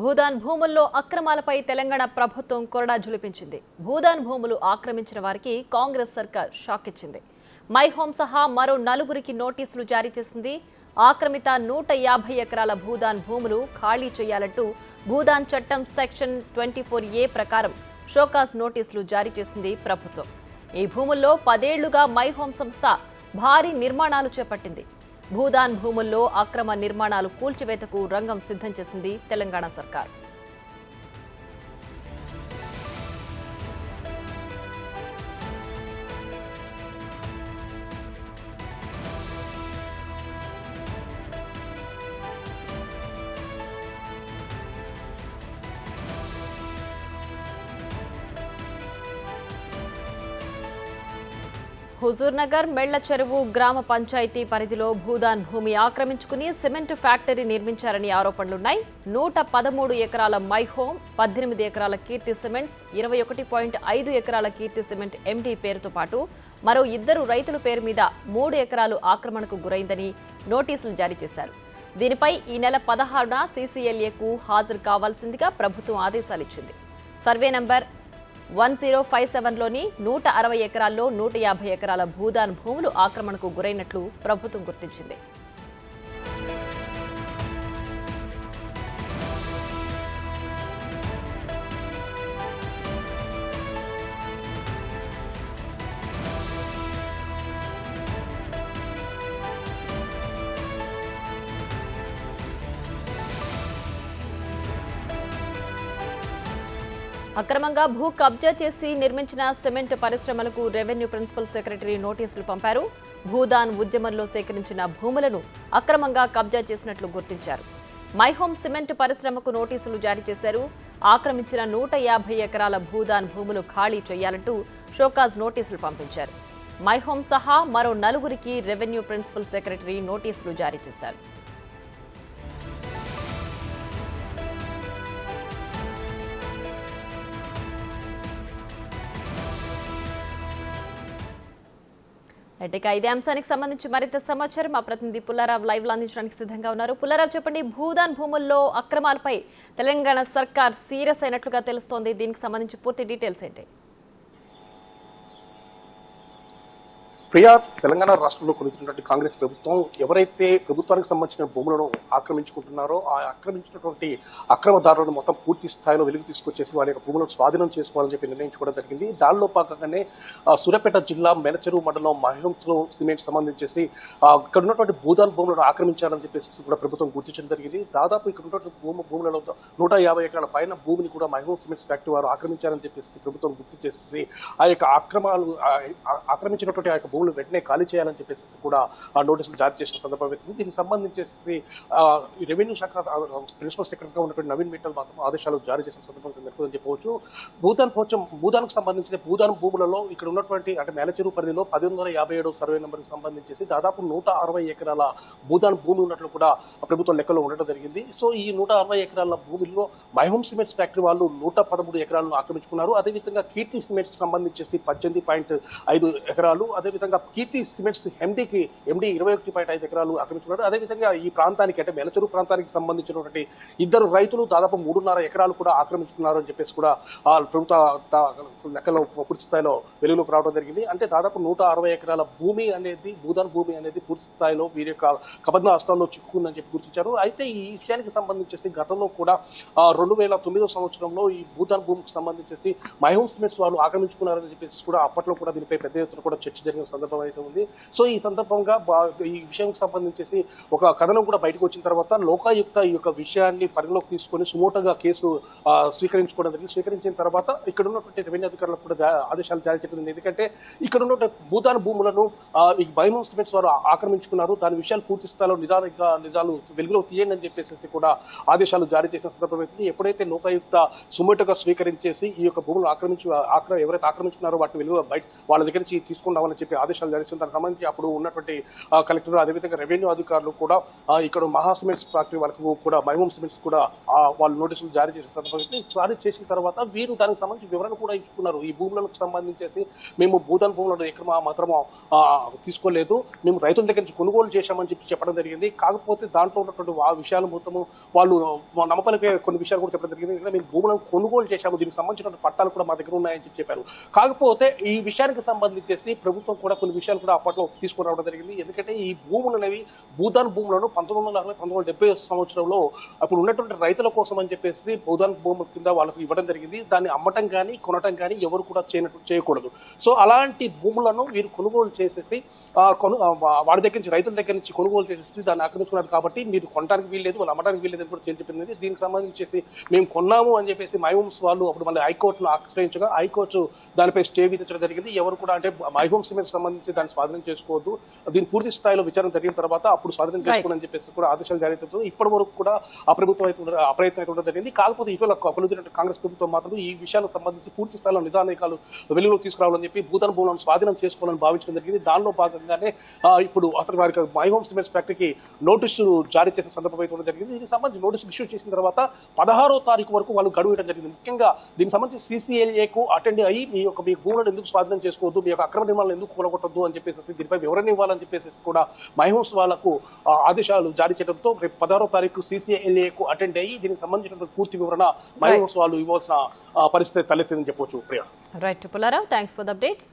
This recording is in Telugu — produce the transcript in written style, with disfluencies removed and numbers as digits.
భూదాన్ భూముల్లో అక్రమాలపై తెలంగాణ ప్రభుత్వం కొరడా జులిపించింది. భూదాన్ భూములు ఆక్రమించిన వారికి కాంగ్రెస్ సర్కార్ షాక్ ఇచ్చింది. మై హోమ్ సహా మరో 4గురికి నోటీసులు జారీ చేసింది. ఆక్రమిత 150 ఎకరాల భూదాన్ భూములు ఖాళీ చేయాలంటూ భూదాన్ చట్టం సెక్షన్ 24A ప్రకారం షోకాస్ నోటీసులు జారీ చేసింది ప్రభుత్వం. ఈ భూముల్లో 10 ఏళ్లుగా మై హోమ్ సంస్థ భారీ నిర్మాణాలు చేపట్టింది. భూదాన్ భూముల్లో అక్రమ నిర్మాణాలు కూల్చివేతకు రంగం సిద్ధం చేసింది తెలంగాణ సర్కార్. హుజూర్నగర్ మెళ్ల చెరువు గ్రామ పంచాయతీ పరిధిలో భూదాన్ భూమి ఆక్రమించుకుని సిమెంట్ ఫ్యాక్టరీ నిర్మించారని ఆరోపణలున్నాయి. 113 ఎకరాల మై హోమ్, 18 ఎకరాల కీర్తి సిమెంట్స్, 21.5 ఎకరాల కీర్తి సిమెంట్ ఎండీ పేరుతో పాటు మరో 2 రైతుల పేరు మీద 3 ఎకరాలు ఆక్రమణకు గురైందని నోటీసులు జారీ చేశారు. దీనిపై ఈ నెల 16న సీసీఎల్ఏకు హాజరు కావాల్సిందిగా ప్రభుత్వం ఆదేశాలిచ్చింది. సర్వే నంబర్ 1057లోని 160 ఎకరాల్లో 150 ఎకరాల భూదాన్ భూములు ఆక్రమణకు గురైనట్లు ప్రభుత్వం గుర్తించింది. అక్రమంగా భూ కబ్జా చేసి నిర్మించిన సిమెంట్ పరిశ్రమలకు రెవెన్యూ ప్రిన్సిపల్ సెక్రటరీ నోటీసులు పంపారు. భూదాన్ ఉద్యమంలో సేకరించిన భూములను అక్రమంగా కబ్జా చేసినట్లు గుర్తించారు. మైహోమ్ సిమెంట్ పరిశ్రమకు నోటీసులు జారీ చేశారు. ఆక్రమించిన 150 ఎకరాల భూదాన్ భూములు ఖాళీ చేయాలంటూ షోకాజ్ నోటీసులు పంపించారు. మైహోమ్ సహా మరో 4గురికి రెవెన్యూ ప్రిన్సిపల్ సెక్రటరీ నోటీసులు జారీ చేశారు. ఇక ఇదే అంశానికి సంబంధించి మరింత సమాచారం మా ప్రతినిధి పుల్లారావు లైవ్ లో అందించడానికి సిద్ధంగా ఉన్నారు. పుల్లారావు, చెప్పండి, భూదాన్ భూముల్లో అక్రమాలపై తెలంగాణ సర్కార్ సీరియస్ అయినట్లుగా తెలుస్తోంది. దీనికి సంబంధించి పూర్తి డీటెయిల్స్ ఏంటి? ప్రియా, తెలంగాణ రాష్ట్రంలో కొలుస్తున్నటువంటి కాంగ్రెస్ ప్రభుత్వం ఎవరైతే ప్రభుత్వానికి సంబంధించిన భూములను ఆక్రమించుకుంటున్నారో ఆ ఆక్రమించినటువంటి అక్రమదారులను మొత్తం పూర్తి స్థాయిలో వెలుగు తీసుకొచ్చేసి వాళ్ళ యొక్క భూములను స్వాధీనం చేసుకోవాలని చెప్పి నిర్ణయించుకోవడం జరిగింది. దానిలో భాగంగానే సూర్యాపేట జిల్లా మెలచెరువు మండలం మహిళంలో సిమెంట్ సంబంధించేసి ఇక్కడ ఉన్నటువంటి భూదాన్ భూములను ఆక్రమించాలని చెప్పేసి కూడా ప్రభుత్వం గుర్తించడం జరిగింది. దాదాపు ఇక్కడ ఉన్నటువంటి భూములలో 150 ఎకరాల పైన భూమిని కూడా మహిళం సిమెంట్స్ ఫ్యాక్టరీ వారు ఆక్రమించారని చెప్పేసి ప్రభుత్వం గుర్తు చేసేసి ఆ యొక్క ఆక్రమించినటువంటి ఆ యొక్క భూములు వెంటనే ఖాళీ చేయాలని చెప్పేసి కూడా నోటీసులు జారీ చేసిన సందర్భం అవుతుంది. దీనికి సంబంధించేసి రెవెన్యూ శాఖ ప్రిన్సిపల్ సెక్రటరీగా ఉన్నటువంటి నవీన్ మిట్టల్ మాత్రం ఆదేశాలు జారీ చేసిన సందర్భం జరుగుతుందని చెప్పవచ్చు. భూదాన్కు సంబంధించిన భూదాన్ భూములలో ఇక్కడ ఉన్నటువంటి అంటే మేలచెరువు పరిధిలో 1157 సర్వే నెంబర్కి సంబంధించేసి దాదాపు 160 ఎకరాల భూదాన్ భూమి ఉన్నట్లు కూడా ప్రభుత్వం లెక్కలో ఉండడం జరిగింది. సో ఈ 160 ఎకరాల భూమిలో మైహోమ్ సిమెంట్స్ ఫ్యాక్టరీ వాళ్ళు 113 ఎకరాలను ఆక్రమించుకున్నారు. అదేవిధంగా కీర్తి సిమెంట్స్ సంబంధించేసి 18.5 ఎకరాలు, అదేవిధంగా కీర్తి సిమెంట్స్ ఎండీ 21.5 ఎకరాలు ఆక్రమించుకున్నారు. అదేవిధంగా ఈ ప్రాంతానికి అంటే మెలచెరువు ప్రాంతానికి సంబంధించినటువంటి 2 రైతులు దాదాపు 3.5 ఎకరాలు కూడా ఆక్రమించుకున్నారు అని చెప్పేసి కూడా ప్రభుత్వ లెక్కలో పూర్తి స్థాయిలో వెలుగులోకి రావడం జరిగింది. అంటే దాదాపు 160 ఎకరాల భూమి అనేది భూదాన్ భూమి అనేది పూర్తి స్థాయిలో వీరి యొక్క కబంధ హస్తాల్లో చిక్కుకుందని చెప్పి గుర్తించారు. అయితే ఈ విషయానికి సంబంధించేసి గతంలో కూడా 2009 సంవత్సరంలో ఈ భూదాన్ భూమికి సంబంధించేసి మైహోమ్ సిమెంట్స్ వాళ్ళు ఆక్రమించుకున్నారని చెప్పేసి కూడా అప్పట్లో కూడా దీనిపై పెద్ద ఎత్తున కూడా చర్చ జరిగిన సందర్భం అయితే ఉంది. సో ఈ సందర్భంగా ఈ విషయానికి సంబంధించేసి ఒక కథనం కూడా బయటకు వచ్చిన తర్వాత లోకాయుక్త ఈ యొక్క విషయాన్ని పరిగణలోకి తీసుకొని సుమోటోగా కేసు స్వీకరించుకోవడం జరిగింది. స్వీకరించిన తర్వాత ఇక్కడ ఉన్నటువంటి రెవెన్యూ అధికారులకు కూడా ఆదేశాలు జారీ చేయడం. ఎందుకంటే ఇక్కడ ఉన్నటువంటి భూదాన్ భూములను ఈ మైహోమ్ సిమెంట్స్ వారు ఆక్రమించుకున్నారు, దాని విషయాలు పూర్తి స్థాయిలో నిజాలు వెలుగులో తీయండి అని చెప్పేసి కూడా ఆదేశాలు జారీ చేసిన సందర్భం అవుతుంది. ఎప్పుడైతే లోకాయుక్త సుమోటోగా స్వీకరించేసి ఈ యొక్క భూములు ఎవరైతే ఆక్రమించుకున్నారో వాటిని వెలుగు బయట వాళ్ళ దగ్గర నుంచి తీసుకుని రావాలని చెప్పి ఆదేశాలు జారీ చేసిన దానికి సంబంధించి అప్పుడు ఉన్నటువంటి కలెక్టర్ అదేవిధంగా రెవెన్యూ అధికారులు కూడా ఇక్కడ మహా సిమెంట్స్ ఫ్యాక్టరీ వాళ్ళకు కూడా మైమూమ్ సిమెంట్స్ కూడా వాళ్ళు నోటీసులు జారీ చేసిన తర్వాత వీరు దానికి సంబంధించి వివరణ కూడా ఇచ్చుకున్నారు. ఈ భూములకు సంబంధించేసి మేము భూదాన్ భూములను ఎక్కడ మాత్రము తీసుకోలేదు, మేము రైతుల దగ్గర నుంచి కొనుగోలు చేశామని చెప్పడం జరిగింది. కాకపోతే దాంట్లో ఉన్నటువంటి ఆ విషయాలు మొత్తము వాళ్ళు నమ్మకానికి కొన్ని విషయాలు కూడా చెప్పడం జరిగింది. మేము భూములను కొనుగోలు చేశాము, దీనికి సంబంధించిన పట్టాలు కూడా మా దగ్గర ఉన్నాయని చెప్పారు. కాకపోతే ఈ విషయానికి సంబంధించేసి ప్రభుత్వం కూడా కొన్ని విషయాలు కూడా అప్పట్లో తీసుకురావడం జరిగింది. ఎందుకంటే ఈ భూములు అనేవి భూదాన్ భూములను 1960-1970 సంవత్సరంలో అప్పుడు ఉన్నటువంటి రైతుల కోసం అని చెప్పేసి భూదాన్ భూముల కింద వాళ్ళకు ఇవ్వడం జరిగింది. దాన్ని అమ్మటం కానీ కొనటం కానీ ఎవరు కూడా చేయకూడదు. సో అలాంటి భూములను వీరు కొనుగోలు చేసేసి వాడి దగ్గర నుంచి రైతుల దగ్గర నుంచి కొనుగోలు చేసేసి దాన్ని ఆక్రమించుకున్నారు. కాబట్టి మీరు కొనడానికి వీల్లేదు, వాళ్ళు అమ్మడానికి వీల్లేదు అని కూడా చెప్పింది. దీనికి సంబంధించేసి మేము కొన్నాము అని చెప్పేసి మైహోమ్స్ వాళ్ళు అప్పుడు మళ్ళీ హైకోర్టును ఆశ్రయించగా హైకోర్టు దానిపై స్టే విధించడం జరిగింది. ఎవరు కూడా అంటే మైహోమ్ సిమెంట్ సంబంధించి దాన్ని స్వాధీనం చేసుకోవద్దు, దీని పూర్తి స్థాయిలో విచారణ జరిగిన తర్వాత అప్పుడు స్వాధీనం చేసుకోవాలని చెప్పేసి కూడా ఆదేశాలు జారీ చేస్తుంది. ఇప్పటి వరకు కూడా ఆ ప్రభుత్వం అయితే అప్రయత్నం అయితే ఉండడం జరిగింది. కాకపోతే ఇటీవల కాంగ్రెస్ ప్రభుత్వం మాత్రం ఈ విషయాలకు సంబంధించి పూర్తి స్థాయిలో నిదానికాలు వెలుగులోకి తీసుకురావాలని చెప్పి భూదాన్ భూములను స్వాధీనం చేసుకోవాలని భావించడం జరిగింది. దానిలో భాగంగానే ఇప్పుడు అసలు వారికి మైహోమ్ సిమెంట్స్ ఫ్యాక్టరీకి నోటీసులు జారీ చేసిన సందర్భం అయితే ఉండడం జరిగింది. దీనికి సంబంధించి నోటీసులు ఇష్యూ చేసిన తర్వాత 16వ తారీఖు వరకు వాళ్ళు గడువు ఇవ్వడం జరిగింది. ముఖ్యంగా దీనికి సంబంధించి CCLAకు అటెండ్ అయ్యి మీ భూములను ఎందుకు స్వాధీనం చేసుకోవద్దు, మీ యొక్క అక్రమ నిర్మాణాలను ఎందుకు కూలగొట్టద్దు అని చెప్పేసి దీనిపై వివరణ ఇవ్వాలని చెప్పేసి కూడా మైహోమ్స్ వాళ్లకు ఆదేశాలు జారీ చేయడంతో రేపు 16వ తారీఖు CCLAకు అటెండ్ అయ్యి దీనికి సంబంధించిన పూర్తి వివరణ మైహోమ్స్ వాళ్ళు ఇవ్వాల్సిన పరిస్థితి తలెత్తిందని చెప్పొచ్చు. Priya. Right Pullarao, thanks for the updates.